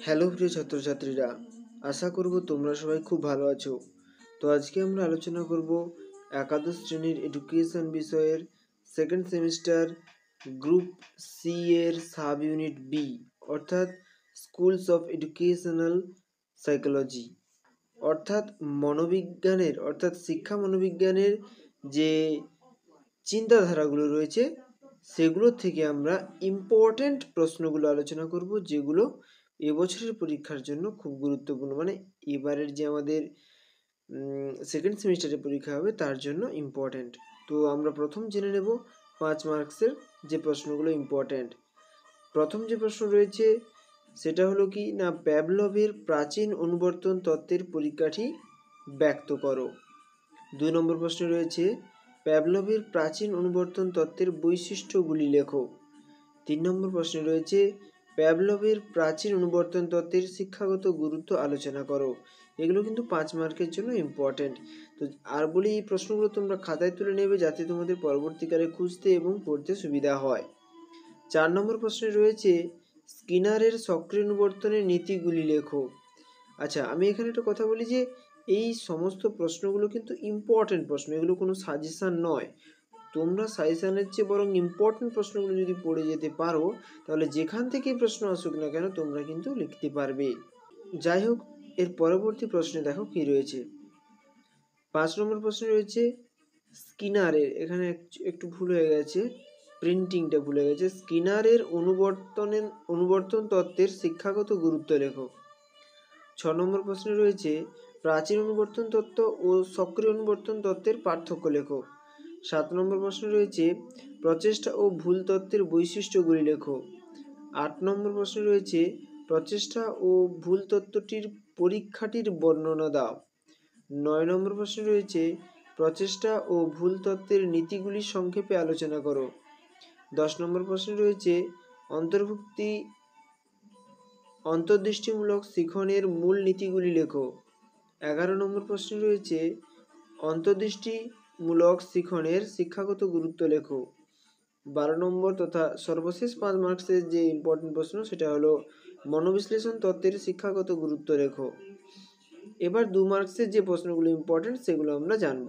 Hello প্রিয় ছাত্রছাত্রীরা, আশা করব তোমরা সবাই খুব ভালো আছো। তো আজকে আমরা আলোচনা করব একাদশ শ্রেণীর এডুকেশন বিষয়ের সেকেন্ড সেমিস্টার গ্রুপ সি এর সাব ইউনিট বি, অর্থাৎ স্কুলস অফ এডুকেশনাল সাইকোলজি, অর্থাৎ শিক্ষা মনোবিজ্ঞানের যে চিন্তাধারাগুলো রয়েছে সেগুলোর থেকে আমরা ইম্পর্ট্যান্ট প্রশ্নগুলো আলোচনা করব, যেগুলো এবছরের পরীক্ষার জন্য খুব গুরুত্বপূর্ণ। মানে এবারের যে আমাদের সেকেন্ড সেমিস্টারের পরীক্ষা হবে তার জন্য ইম্পর্ট্যান্ট। তো আমরা প্রথম জেনে নেব 5 মার্কসের যে প্রশ্নগুলো ইম্পর্ট্যান্ট। প্রথম যে প্রশ্ন রয়েছে সেটা হলো কি না, প্যাভলভের প্রাচীন অনুবর্তন তত্ত্বের পরিকাঠি ব্যক্ত করো। 2 নম্বর প্রশ্ন রয়েছে প্যাভলভের প্রাচীন অনুবর্তন তত্ত্বের বৈশিষ্ট্যগুলি লেখো। 3 নম্বর প্রশ্ন রয়েছে প্যাভলভের প্রাচীন অনুবর্তন তত্ত্বের শিক্ষাগত গুরুত্ব আলোচনা করো। এগুলো কিন্তু 5 মার্কের জন্য ইম্পর্ট্যান্ট। তো আর বলি, এই প্রশ্নগুলো তোমরা খাতায় তুলে নেবে যাতে তোমাদের পরবর্তীকালে খুঁজতে এবং পড়তে সুবিধা হয়। 4 নম্বর প্রশ্নে রয়েছে স্কিনারের সক্রিয় অনুবর্তনের নীতিগুলি লেখো। আচ্ছা, আমি এখানে একটা কথা বলি যে এই সমস্ত প্রশ্নগুলো কিন্তু ইম্পর্ট্যান্ট প্রশ্ন, এগুলো কোনো সাজেশান নয়। তোমরা সাজেশানের চেয়ে বরং ইম্পর্ট্যান্ট প্রশ্নগুলো যদি পড়ে যেতে পারো, তাহলে যেখান থেকেই প্রশ্ন আসুক না কেন তোমরা কিন্তু লিখতে পারবে। যাই হোক, এর পরবর্তী প্রশ্নে দেখো কি রয়েছে। 5 নম্বর প্রশ্নে রয়েছে স্কিনারের, এখানে একটু ভুল হয়ে গেছে, প্রিন্টিংটা ভুলে গেছে। স্কিনারের অনুবর্তন তত্ত্বের শিক্ষাগত গুরুত্ব লেখো। 6 নম্বর প্রশ্নে রয়েছে প্রাচীন অনুবর্তন তত্ত্ব ও সক্রিয় অনুবর্তন তত্ত্বের পার্থক্য লেখো। 7 নম্বর প্রশ্নে রয়েছে প্রচেষ্টা ও ভুল তত্ত্বের বৈশিষ্ট্যগুলি লেখো। 8 নম্বর প্রশ্নে রয়েছে প্রচেষ্টা ও ভুল তত্ত্বটির পরীক্ষাটির বর্ণনা দাও। 9 নম্বর প্রশ্নে রয়েছে প্রচেষ্টা ও ভুল তত্ত্বের নীতিগুলি সংক্ষেপে আলোচনা করো। 10 নম্বর প্রশ্নে রয়েছে অন্তর্দৃষ্টিমূলক শিখনের মূল নীতিগুলি লেখো। 11 নম্বর প্রশ্নে রয়েছে অন্তর্দৃষ্টিমূলক শিখনের শিক্ষাগত গুরুত্ব লেখো। 12 নম্বর তথা সর্বশেষ 5 মার্কসের যে ইম্পর্টেন্ট প্রশ্ন সেটা হলো মনোবিশ্লেষণ তত্ত্বের শিক্ষাগত গুরুত্ব লেখো। এবার 2 মার্কসের যে প্রশ্নগুলো ইম্পর্টেন্ট সেগুলো আমরা জানব।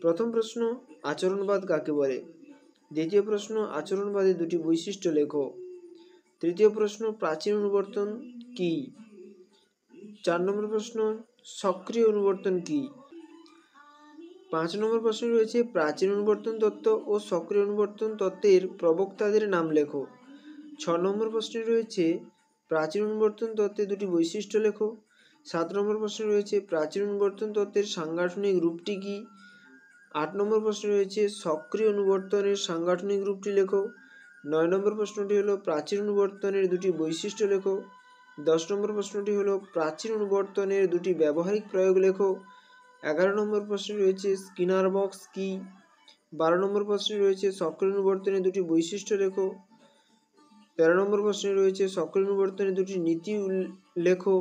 প্রথম প্রশ্ন, আচরণবাদ কাকে বলে? দ্বিতীয় প্রশ্ন, আচরণবাদের দুটি বৈশিষ্ট্য লেখো। তৃতীয় প্রশ্ন, প্রাচীন অনুবর্তন কি? 4 নম্বর প্রশ্ন, সক্রিয় অনুবর্তন কি? 5 নম্বর প্রশ্ন রয়েছে প্রাচীন অনুবর্তন তত্ত্ব ও সক্রিয় অনুবর্তন তত্ত্বের প্রবক্তাদের নাম লেখো। 6 নম্বর প্রশ্নে রয়েছে প্রাচীন অনুবর্তন তত্ত্বের দুটি বৈশিষ্ট্য লেখো। 7 নম্বর প্রশ্নে রয়েছে প্রাচীন অনুবর্তন তত্ত্বের সাংগঠনিক রূপটি কি? 8 নম্বর প্রশ্নে রয়েছে সক্রিয় অনুবর্তনের সাংগঠনিক রূপটি লেখো। 9 নম্বর প্রশ্নটি হলো প্রাচীন অনুবর্তনের দুটি বৈশিষ্ট্য লেখো। 10 নম্বর প্রশ্নটি হলো প্রাচীন অনুবর্তনের দুটি ব্যবহারিক প্রয়োগ লেখো। 11 নম্বর প্রশ্নে রয়েছে স্কিনার বক্স কি? 12 নম্বর প্রশ্নে রয়েছে সক্রিয় অনুবর্তনের দুটি বৈশিষ্ট্য লেখো। 13 নম্বর প্রশ্নে রয়েছে সক্রিয় অনুবর্তনের দুটি নীতি লেখো।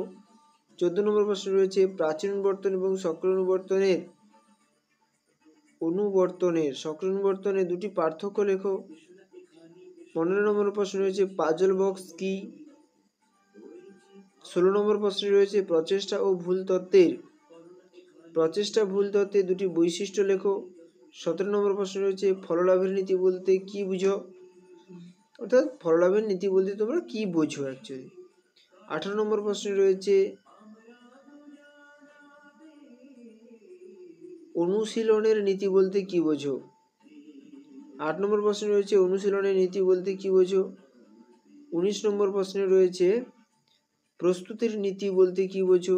14 নম্বর প্রশ্নে রয়েছে প্রাচীন অনুবর্তন এবং সক্রিয় অনুবর্তনের দুটি পার্থক্য লেখো। 15 নম্বর প্রশ্নে রয়েছে পাজল বক্স কি? 16 নম্বর প্রশ্নে রয়েছে প্রচেষ্টা ভুল তত্ত্বের দুটি বৈশিষ্ট্য লেখো। 17 নম্বর প্রশ্নে রয়েছে ফললাভের নীতি বলতে কি বুঝো? অর্থাৎ ফললাভের নীতি বলতে তোমরা কি বোঝো অ্যাকচুয়ালি। 18 নম্বর প্রশ্নে রয়েছে অনুশীলনের নীতি বলতে কি বোঝো? 8 নম্বর প্রশ্নে রয়েছে অনুশীলনের নীতি বলতে কি বোঝো? 19 নম্বর প্রশ্নে রয়েছে প্রস্তুতির নীতি বলতে কি বোঝো?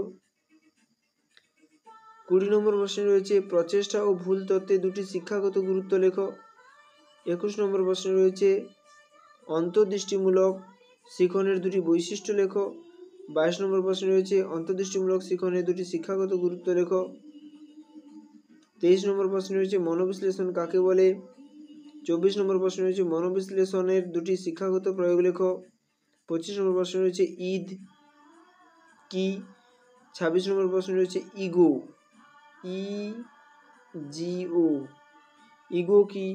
20 নম্বর প্রশ্নে রয়েছে প্রচেষ্টা ও ভুল তত্ত্বের দুটি শিক্ষাগত গুরুত্ব লেখো। 21 নম্বর প্রশ্নে রয়েছে অন্তর্দৃষ্টিমূলক শিখনের দুটি বৈশিষ্ট্য লেখো। 22 নম্বর প্রশ্নে রয়েছে অন্তর্দৃষ্টিমূলক শিখনের দুটি শিক্ষাগত গুরুত্ব লেখো। 23 নম্বর প্রশ্নে রয়েছে মনোবিশ্লেষণ কাকে বলে? 24 নম্বর প্রশ্নে রয়েছে মনোবিশ্লেষণের দুটি শিক্ষাগত প্রয়োগ লেখো। 25 নম্বর প্রশ্নে রয়েছে ঈদ কি? 26 নম্বর প্রশ্নে রয়েছে ইগো ইগো কি?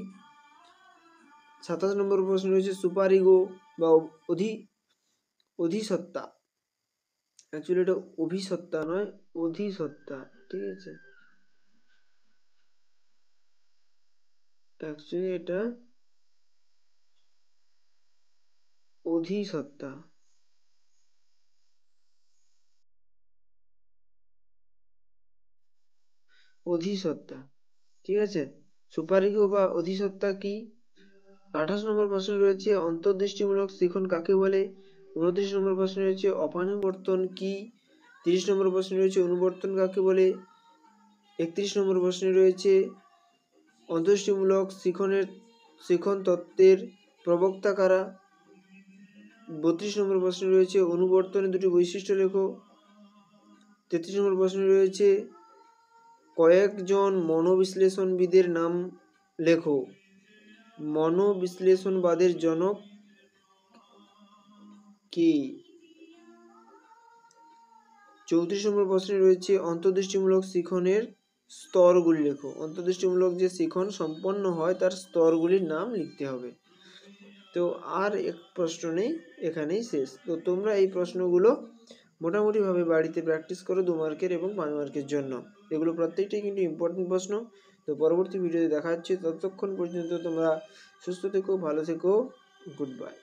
27 নম্বর প্রশ্নে রয়েছে সুপার ইগো বা অধিসত্তা অ্যাকচুয়ালি এটা অভিসত্তা নয়, অধিসত্তা। ঠিক আছে, অ্যাকচুয়ালি এটা অধিসত্তা। অধিসত্তা, ঠিক আছে। সুপারইগো বা অধিসত্তা কি? 28 নম্বর প্রশ্ন রয়েছে অন্তর্দৃষ্টিমূলক শিখন কাকে বলে। 29 নম্বর প্রশ্ন রয়েছে অপানুবর্তন কি। 30 নম্বর প্রশ্ন রয়েছে অনুবর্তন কাকে বলে। 31 নম্বর প্রশ্ন রয়েছে অন্তর্দৃষ্টিমূলক শিখন তত্ত্বের প্রবক্তা কারা। 32 নম্বর প্রশ্ন রয়েছে অনুবর্তনের দুটি বৈশিষ্ট্য লেখো। 33 নম্বর প্রশ্ন রয়েছে কয়েকজন মনোবিশ্লেষণবিদের নাম লেখো। মনোবিশ্লেষণবাদের জনক কে। 34 নম্বর প্রশ্নে রয়েছে অন্তর্দৃষ্টিমূলক শিখনের স্তরগুলি লেখো। অন্তর্দৃষ্টিমূলক যে শিখন সম্পন্ন হয় তার স্তরগুলির নাম লিখতে হবে। তো আর এক প্রশ্ন নেই, এখানেই শেষ। তো তোমরা এই প্রশ্নগুলো মোটামুটিভাবে বাড়িতে প্র্যাকটিস করো 2 মার্কের এবং 5 মার্কের জন্য। এগুলো প্রত্যেকটাই কিন্তু ইম্পর্টেন্ট প্রশ্ন। তো পরবর্তী ভিডিওতে দেখা হচ্ছে, ততক্ষণ পর্যন্ত তোমরা সুস্থ থেকো, ভালো থেকো, গুড বাই।